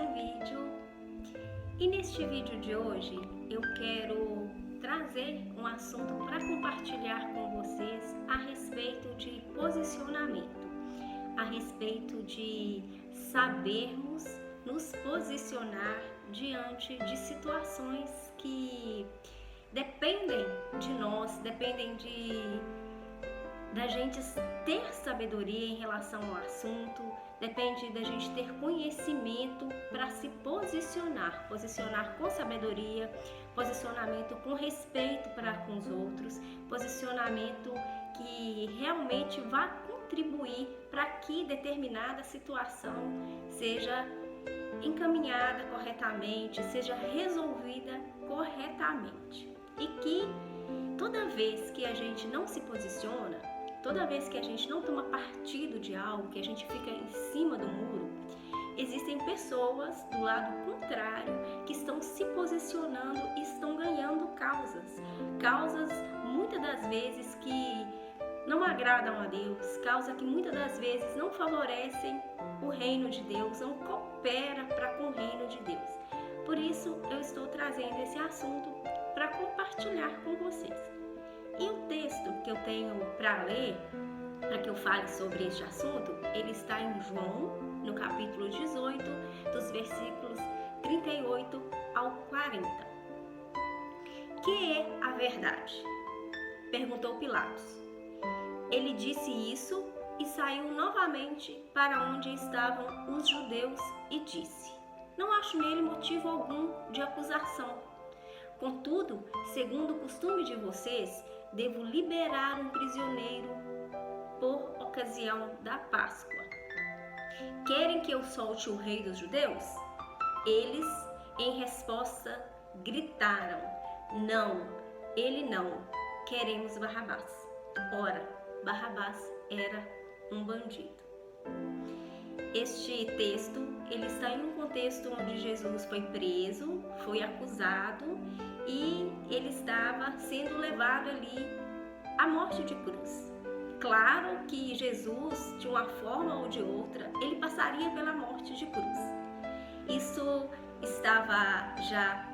um vídeo. E neste vídeo de hoje eu quero trazer um assunto para compartilhar com vocês a respeito de posicionamento, a respeito de sabermos nos posicionar diante de situações que dependem de nós, dependem da gente ter sabedoria em relação ao assunto, depende da gente ter conhecimento para se posicionar com sabedoria, posicionamento com respeito para com os outros, posicionamento que realmente vá contribuir para que determinada situação seja encaminhada corretamente, seja resolvida corretamente. E que toda vez que a gente não se posiciona, toda vez que a gente não toma partido de algo, que a gente fica em cima do muro, existem pessoas do lado contrário que estão se posicionando e estão ganhando causas muitas das vezes que não agradam a Deus, causas que muitas das vezes não favorecem o reino de Deus, não coopera para com o reino de Deus. Por isso eu estou trazendo esse assunto para compartilhar com vocês. E o texto que eu tenho para ler, para que eu fale sobre este assunto, ele está em João, no capítulo 18, dos versículos 38 ao 40. Que é a verdade? Perguntou Pilatos. Ele disse isso e saiu novamente para onde estavam os judeus e disse: Não acho nele motivo algum de acusação. Contudo, segundo o costume de vocês, devo liberar um prisioneiro por ocasião da Páscoa. Querem que eu solte o rei dos judeus? Eles, em resposta, gritaram: Não, ele não, queremos Barrabás. Ora, Barrabás era um bandido. Este texto, ele está em um contexto onde Jesus foi preso, foi acusado e ele estava sendo levado ali à morte de cruz. Claro que Jesus, de uma forma ou de outra, ele passaria pela morte de cruz. Isso estava já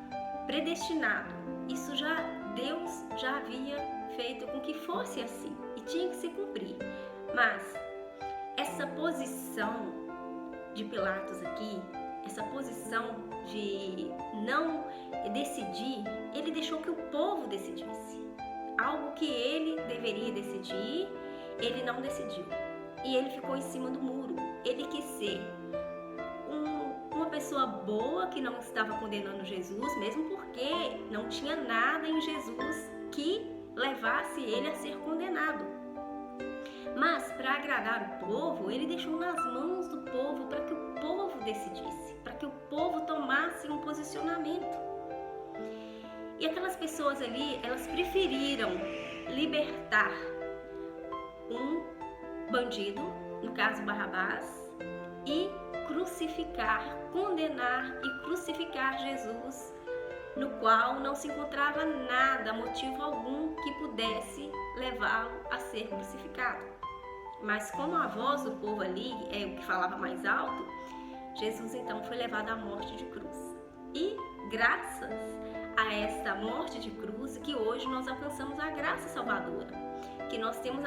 predestinado, Deus já havia feito com que fosse assim e tinha que se cumprir. Mas essa posição de Pilatos aqui, essa posição de não decidir, ele deixou que o povo decidisse. Algo que ele deveria decidir, ele não decidiu. E ele ficou em cima do muro. Ele quis ser uma pessoa boa que não estava condenando Jesus, mesmo porque não tinha nada em Jesus que levasse ele a ser condenado. Mas para agradar o povo, ele deixou nas mãos do povo para que o povo decidisse, para que o povo tomasse um posicionamento. E aquelas pessoas ali, elas preferiram libertar um bandido, no caso Barrabás, e condenar e crucificar Jesus, no qual não se encontrava nada, motivo algum que pudesse levá-lo a ser crucificado. Mas como a voz do povo ali é o que falava mais alto, Jesus então foi levado à morte de cruz. E graças a esta morte de cruz que hoje nós alcançamos a graça salvadora, que nós temos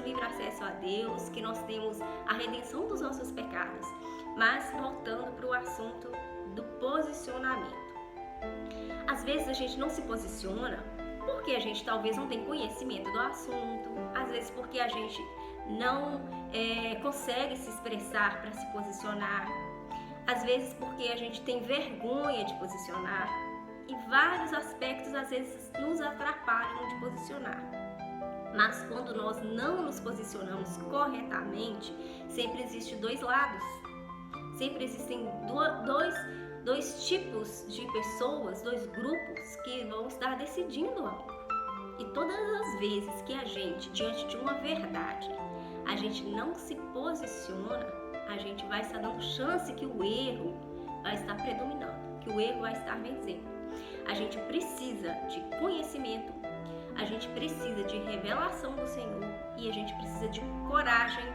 livre acesso a Deus, que nós temos a redenção dos nossos pecados. Mas voltando para o assunto do posicionamento. Às vezes a gente não se posiciona porque a gente talvez não tem conhecimento do assunto, às vezes porque a gente não consegue se expressar para se posicionar, às vezes porque a gente tem vergonha de posicionar, e vários aspectos às vezes nos atrapalham de posicionar. Mas quando nós não nos posicionamos corretamente, sempre existem dois lados, sempre existem dois tipos de pessoas, dois grupos que vão estar decidindo algo. E todas as vezes que a gente, diante de uma verdade, a gente não se posiciona, a gente vai estar dando chance que o erro vai estar predominando, que o erro vai estar vencendo. A gente precisa de conhecimento, a gente precisa de revelação do Senhor e a gente precisa de coragem,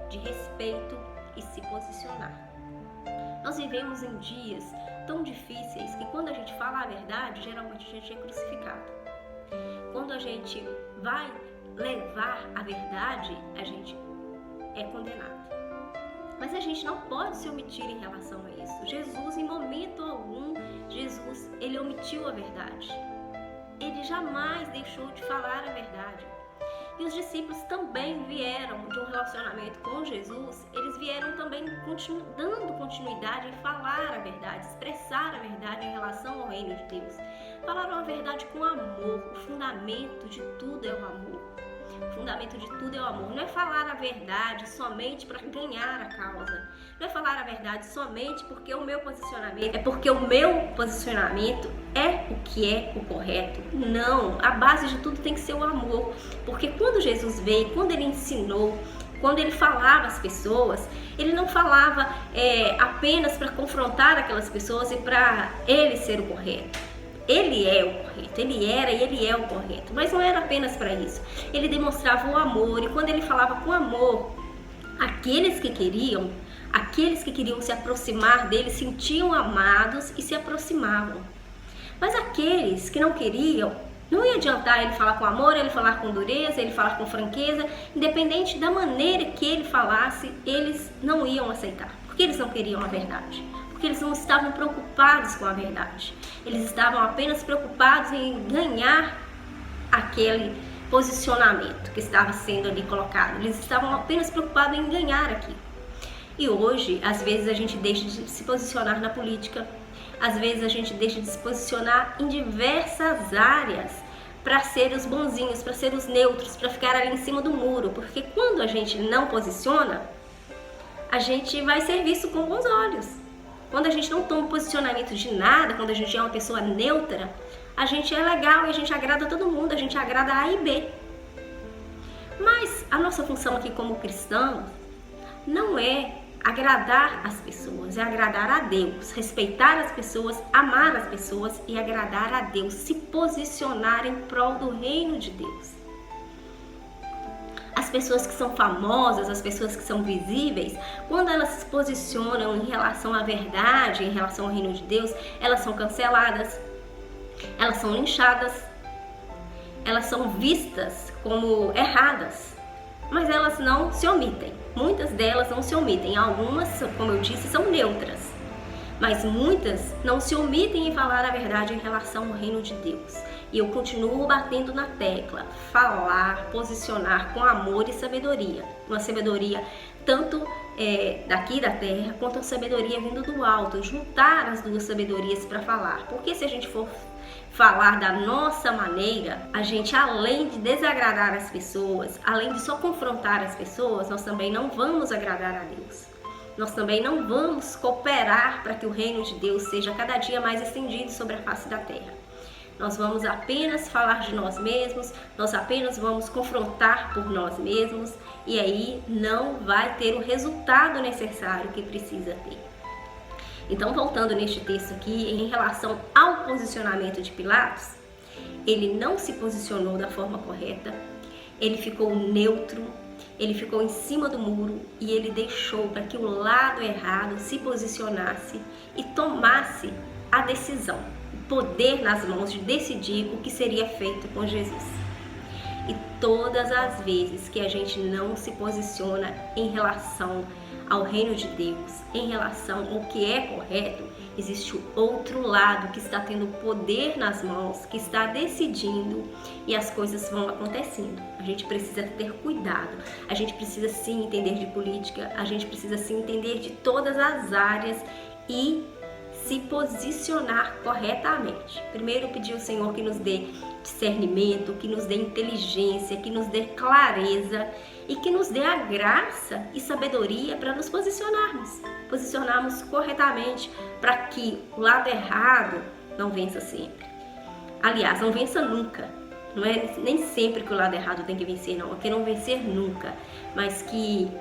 de respeito e se posicionar. Nós vivemos em dias tão difíceis que quando a gente fala a verdade, geralmente a gente é crucificado. Quando a gente vai levar a verdade, a gente é condenado. Mas a gente não pode se omitir em relação a isso. Jesus, em momento algum, ele omitiu a verdade. Ele jamais deixou de falar a verdade. E os discípulos também vieram de um relacionamento com Jesus, eles vieram também dando continuidade em falar a verdade, expressar a verdade em relação ao reino de Deus. Falaram a verdade com amor, o fundamento de tudo é o amor. O fundamento de tudo é o amor. Não é falar a verdade somente para ganhar a causa. Não é falar a verdade somente porque o meu posicionamento, é porque o meu posicionamento é o que é o correto. Não, a base de tudo tem que ser o amor. Porque quando Jesus veio, quando ele ensinou, quando ele falava às pessoas, ele não falava apenas para confrontar aquelas pessoas e para ele ser o correto. Ele é o correto, ele era e ele é o correto, mas não era apenas para isso. Ele demonstrava o amor, e quando ele falava com amor, aqueles que queriam se aproximar dele sentiam amados e se aproximavam. Mas aqueles que não queriam, não ia adiantar ele falar com amor, ele falar com dureza, ele falar com franqueza, independente da maneira que ele falasse, eles não iam aceitar, porque eles não queriam a verdade. Porque eles não estavam preocupados com a verdade. Eles estavam apenas preocupados em ganhar aquele posicionamento que estava sendo ali colocado. Eles estavam apenas preocupados em ganhar aquilo. E hoje, às vezes, a gente deixa de se posicionar na política. Às vezes, a gente deixa de se posicionar em diversas áreas para ser os bonzinhos, para ser os neutros, para ficar ali em cima do muro. Porque quando a gente não posiciona, a gente vai ser visto com bons olhos. Quando a gente não toma posicionamento de nada, quando a gente é uma pessoa neutra, a gente é legal e a gente agrada todo mundo, a gente agrada A e B. Mas a nossa função aqui como cristãos não é agradar as pessoas, é agradar a Deus, respeitar as pessoas, amar as pessoas e agradar a Deus, se posicionar em prol do reino de Deus. As pessoas que são famosas, as pessoas que são visíveis, quando elas se posicionam em relação à verdade, em relação ao reino de Deus, elas são canceladas, elas são linchadas, elas são vistas como erradas, mas elas não se omitem. Muitas delas não se omitem, algumas, como eu disse, são neutras, mas muitas não se omitem em falar a verdade em relação ao reino de Deus. E eu continuo batendo na tecla, falar, posicionar com amor e sabedoria. Uma sabedoria tanto daqui da terra, quanto a sabedoria vindo do alto. Juntar as duas sabedorias para falar. Porque se a gente for falar da nossa maneira, a gente, além de desagradar as pessoas, além de só confrontar as pessoas, nós também não vamos agradar a Deus. Nós também não vamos cooperar para que o reino de Deus seja cada dia mais estendido sobre a face da terra. Nós vamos apenas falar de nós mesmos, nós apenas vamos confrontar por nós mesmos e aí não vai ter o resultado necessário que precisa ter. Então, voltando neste texto aqui, em relação ao posicionamento de Pilatos, ele não se posicionou da forma correta, ele ficou neutro, ele ficou em cima do muro e ele deixou para que o lado errado se posicionasse e tomasse a decisão. Poder nas mãos de decidir o que seria feito com Jesus. E todas as vezes que a gente não se posiciona em relação ao reino de Deus, em relação ao que é correto, existe o outro lado que está tendo poder nas mãos, que está decidindo e as coisas vão acontecendo. A gente precisa ter cuidado, a gente precisa sim entender de política, a gente precisa sim entender de todas as áreas e se posicionar corretamente. Primeiro pedir ao Senhor que nos dê discernimento, que nos dê inteligência, que nos dê clareza e que nos dê a graça e sabedoria para nos posicionarmos corretamente para que o lado errado não vença sempre. Aliás, não vença nunca. Não é nem sempre que o lado errado tem que vencer, não. É que não vencer nunca, mas que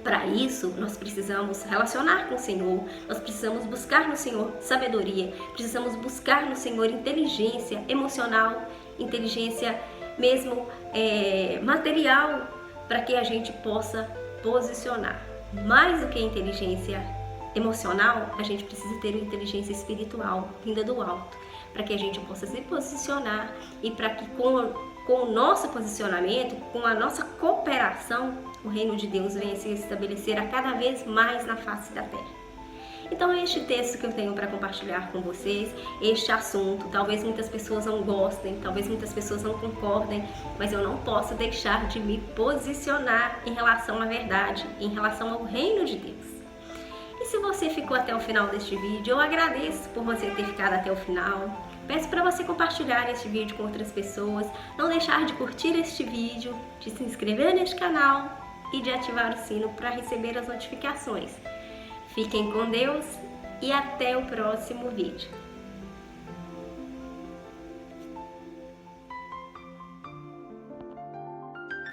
para isso, nós precisamos relacionar com o Senhor, nós precisamos buscar no Senhor sabedoria, precisamos buscar no Senhor inteligência emocional, inteligência mesmo material, para que a gente possa posicionar. Mais do que inteligência emocional, a gente precisa ter uma inteligência espiritual vinda do alto, para que a gente possa se posicionar e para que com o nosso posicionamento, com a nossa cooperação, o reino de Deus venha se estabelecer a cada vez mais na face da terra. Então é este texto que eu tenho para compartilhar com vocês, este assunto. Talvez muitas pessoas não gostem, talvez muitas pessoas não concordem, mas eu não posso deixar de me posicionar em relação à verdade, em relação ao reino de Deus. E se você ficou até o final deste vídeo, eu agradeço por você ter ficado até o final. Peço para você compartilhar este vídeo com outras pessoas, não deixar de curtir este vídeo, de se inscrever neste canal e de ativar o sino para receber as notificações. Fiquem com Deus e até o próximo vídeo.